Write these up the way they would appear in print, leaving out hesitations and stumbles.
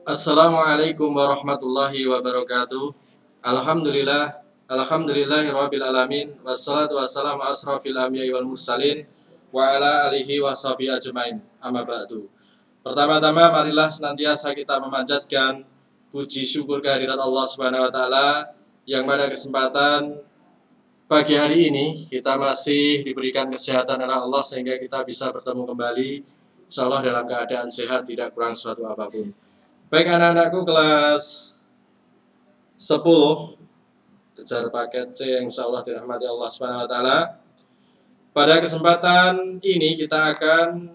Assalamualaikum warahmatullahi wabarakatuh. Alhamdulillahirabbil alamin, wassalatu wassalamu asrofil anbiya'i wal mursalin wa ala alihi washabihi ajmain. Amma ba'du. Pertama-tama marilah senantiasa kita memanjatkan puji syukur kehadirat Allah Subhanahu wa taala yang pada kesempatan pagi hari ini kita masih diberikan kesehatan oleh Allah sehingga kita bisa bertemu kembali insyaallah dalam keadaan sehat, tidak kurang suatu apapun. Baik anak-anakku kelas 10 kejar paket C yang insyaallah dirahmati Allah Subhanahu wa taala. Pada kesempatan ini kita akan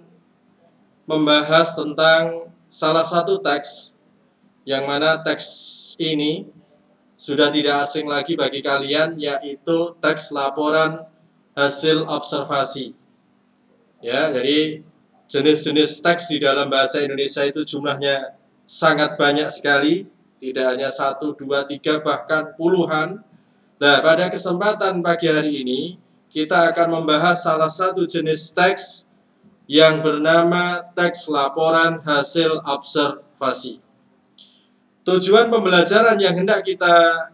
membahas tentang salah satu teks yang mana teks ini sudah tidak asing lagi bagi kalian, yaitu teks laporan hasil observasi. Ya, jadi jenis-jenis teks di dalam bahasa Indonesia itu jumlahnya sangat banyak sekali, tidak hanya 1, 2, 3, bahkan puluhan. Nah, pada kesempatan pagi hari ini, kita akan membahas salah satu jenis teks yang bernama teks laporan hasil observasi. Tujuan pembelajaran yang hendak kita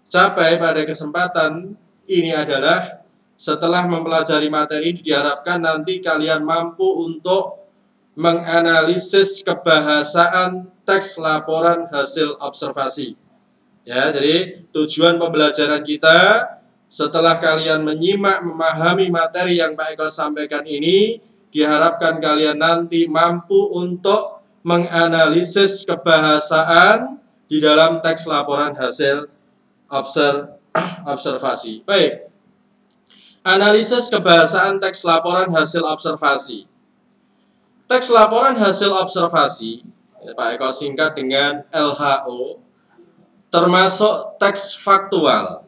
capai pada kesempatan ini adalah setelah mempelajari materi, diharapkan nanti kalian mampu untuk menganalisis kebahasaan teks laporan hasil observasi. Ya, jadi tujuan pembelajaran kita setelah kalian menyimak, memahami materi yang Pak Eko sampaikan ini, diharapkan kalian nanti mampu untuk menganalisis kebahasaan di dalam teks laporan hasil observasi. Baik. Analisis kebahasaan teks laporan hasil observasi. Teks laporan hasil observasi, Pak Eko singkat dengan LHO, termasuk teks faktual.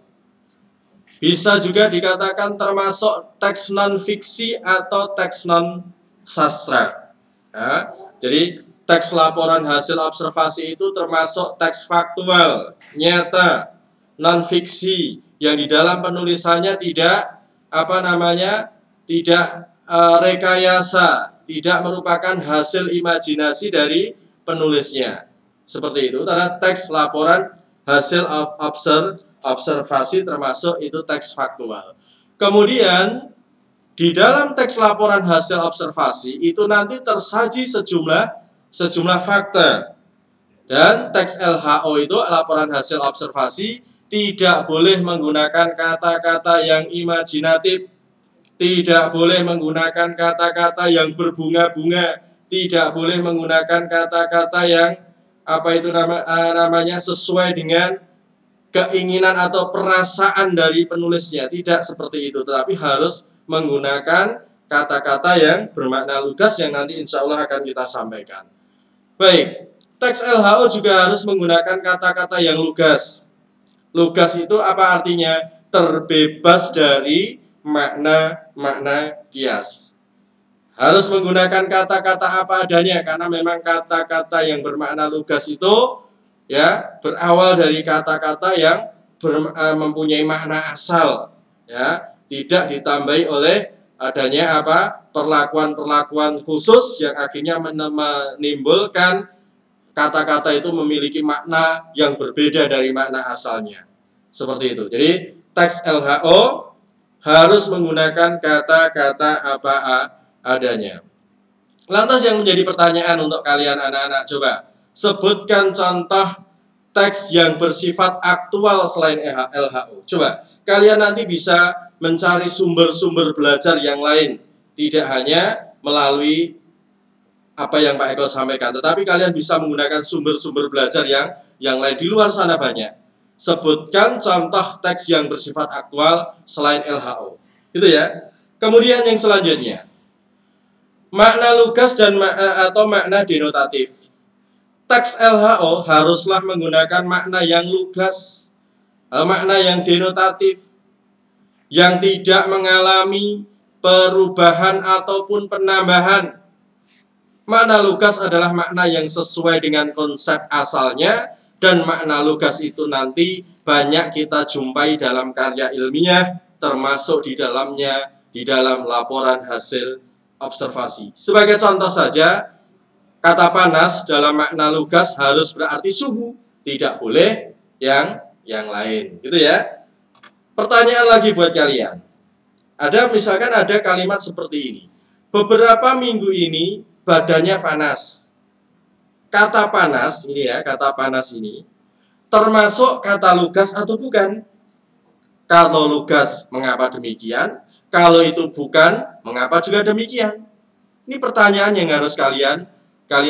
Bisa juga dikatakan termasuk teks non-fiksi atau teks non-sastra. Ya, jadi teks laporan hasil observasi itu termasuk teks faktual, nyata, non-fiksi, yang di dalam penulisannya tidak rekayasa, tidak merupakan hasil imajinasi dari penulisnya. Seperti itu, karena teks laporan hasil observasi termasuk itu teks faktual. Kemudian, di dalam teks laporan hasil observasi itu nanti tersaji sejumlah fakta. Dan teks LHO itu, laporan hasil observasi, tidak boleh menggunakan kata-kata yang imajinatif, tidak boleh menggunakan kata-kata yang berbunga-bunga, tidak boleh menggunakan kata-kata yang namanya sesuai dengan keinginan atau perasaan dari penulisnya. Tidak seperti itu, tetapi harus menggunakan kata-kata yang bermakna lugas yang nanti insya Allah akan kita sampaikan. Baik, teks LHO juga harus menggunakan kata-kata yang lugas. Lugas itu apa artinya? Terbebas dari makna kias. Harus menggunakan kata-kata apa adanya, karena memang kata-kata yang bermakna lugas itu ya berawal dari kata-kata yang mempunyai makna asal, ya, tidak ditambahi oleh adanya perlakuan-perlakuan khusus yang akhirnya menimbulkan kata-kata itu memiliki makna yang berbeda dari makna asalnya. Seperti itu. Jadi teks LHO harus menggunakan kata-kata apa adanya. Lantas yang menjadi pertanyaan untuk kalian anak-anak, coba sebutkan contoh teks yang bersifat aktual selain LHO. Coba kalian nanti bisa mencari sumber-sumber belajar yang lain, tidak hanya melalui apa yang Pak Eko sampaikan, tetapi kalian bisa menggunakan sumber-sumber belajar yang lain. Di luar sana banyak. Sebutkan contoh teks yang bersifat aktual selain LHO. Itu ya. Kemudian yang selanjutnya, makna lugas dan atau makna denotatif. Teks LHO haruslah menggunakan makna yang lugas, makna yang denotatif, yang tidak mengalami perubahan ataupun penambahan. Makna lugas adalah makna yang sesuai dengan konsep asalnya, dan makna lugas itu nanti banyak kita jumpai dalam karya ilmiah, termasuk di dalam laporan hasil observasi. Sebagai contoh saja, kata panas dalam makna lugas harus berarti suhu, tidak boleh yang lain, gitu ya. Pertanyaan lagi buat kalian. Misalkan ada kalimat seperti ini. Beberapa minggu ini badannya panas. Kata panas ini ya, kata panas ini termasuk kata lugas atau bukan? Kalau lugas, mengapa demikian? Kalau itu bukan, mengapa juga demikian? Ini pertanyaan yang harus kalian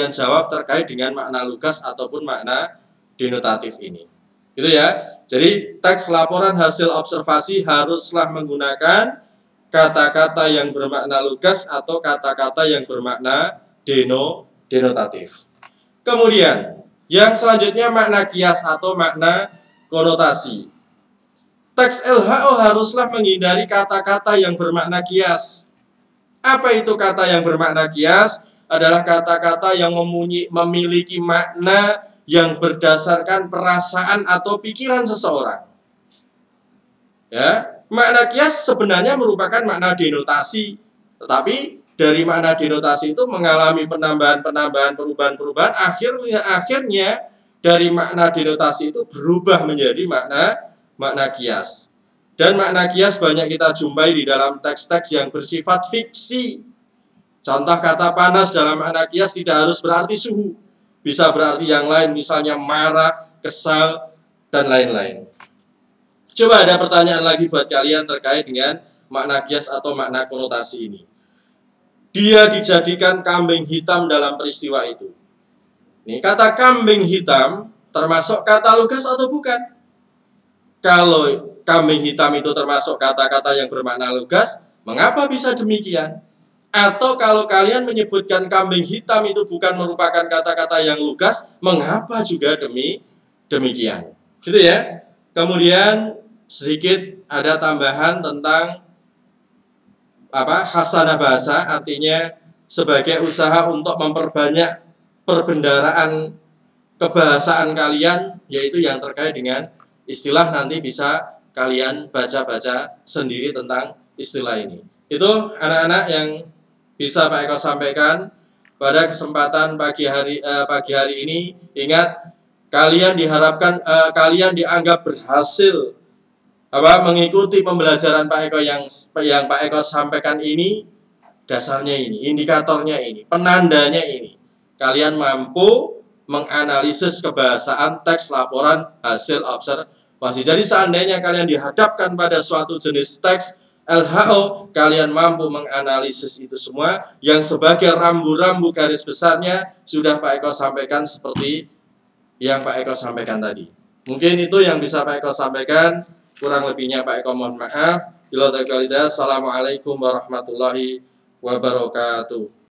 jawab terkait dengan makna lugas ataupun makna denotatif ini. Gitu ya. Jadi teks laporan hasil observasi haruslah menggunakan kata-kata yang bermakna lugas atau kata-kata yang bermakna denotatif. Kemudian yang selanjutnya makna kias atau makna konotasi. Teks LHO haruslah menghindari kata-kata yang bermakna kias. Apa itu kata yang bermakna kias? Adalah kata-kata yang memiliki makna yang berdasarkan perasaan atau pikiran seseorang. Ya, makna kias sebenarnya merupakan makna denotasi, tetapi dari makna denotasi itu mengalami penambahan-penambahan, perubahan-perubahan, akhirnya dari makna denotasi itu berubah menjadi makna kias. Dan makna kias banyak kita jumpai di dalam teks-teks yang bersifat fiksi. Contoh kata panas dalam makna kias tidak harus berarti suhu, bisa berarti yang lain, misalnya marah, kesal, dan lain-lain. Coba ada pertanyaan lagi buat kalian terkait dengan makna kias atau makna konotasi ini. Dia dijadikan kambing hitam dalam peristiwa itu. Nih, kata kambing hitam termasuk kata lugas atau bukan? Kalau kambing hitam itu termasuk kata-kata yang bermakna lugas, mengapa bisa demikian? Atau kalau kalian menyebutkan kambing hitam itu bukan merupakan kata-kata yang lugas, mengapa juga demikian? Gitu ya. Kemudian sedikit ada tambahan tentang hasanah bahasa, artinya sebagai usaha untuk memperbanyak perbendaraan kebahasaan kalian, yaitu yang terkait dengan istilah, nanti bisa kalian baca-baca sendiri tentang istilah ini. Itu anak-anak yang bisa Pak Eko sampaikan pada kesempatan pagi hari ini. Ingat, kalian diharapkan kalian dianggap berhasil mengikuti pembelajaran Pak Eko yang Pak Eko sampaikan ini. Dasarnya ini, indikatornya ini, penandanya ini. Kalian mampu menganalisis kebahasaan teks laporan hasil observasi. Jadi seandainya kalian dihadapkan pada suatu jenis teks LHO, kalian mampu menganalisis itu semua, yang sebagai rambu-rambu garis besarnya sudah Pak Eko sampaikan seperti yang Pak Eko sampaikan tadi. Mungkin itu yang bisa Pak Eko sampaikan, kurang lebihnya Pak Eko mohon maaf. Assalamualaikum warahmatullahi wabarakatuh.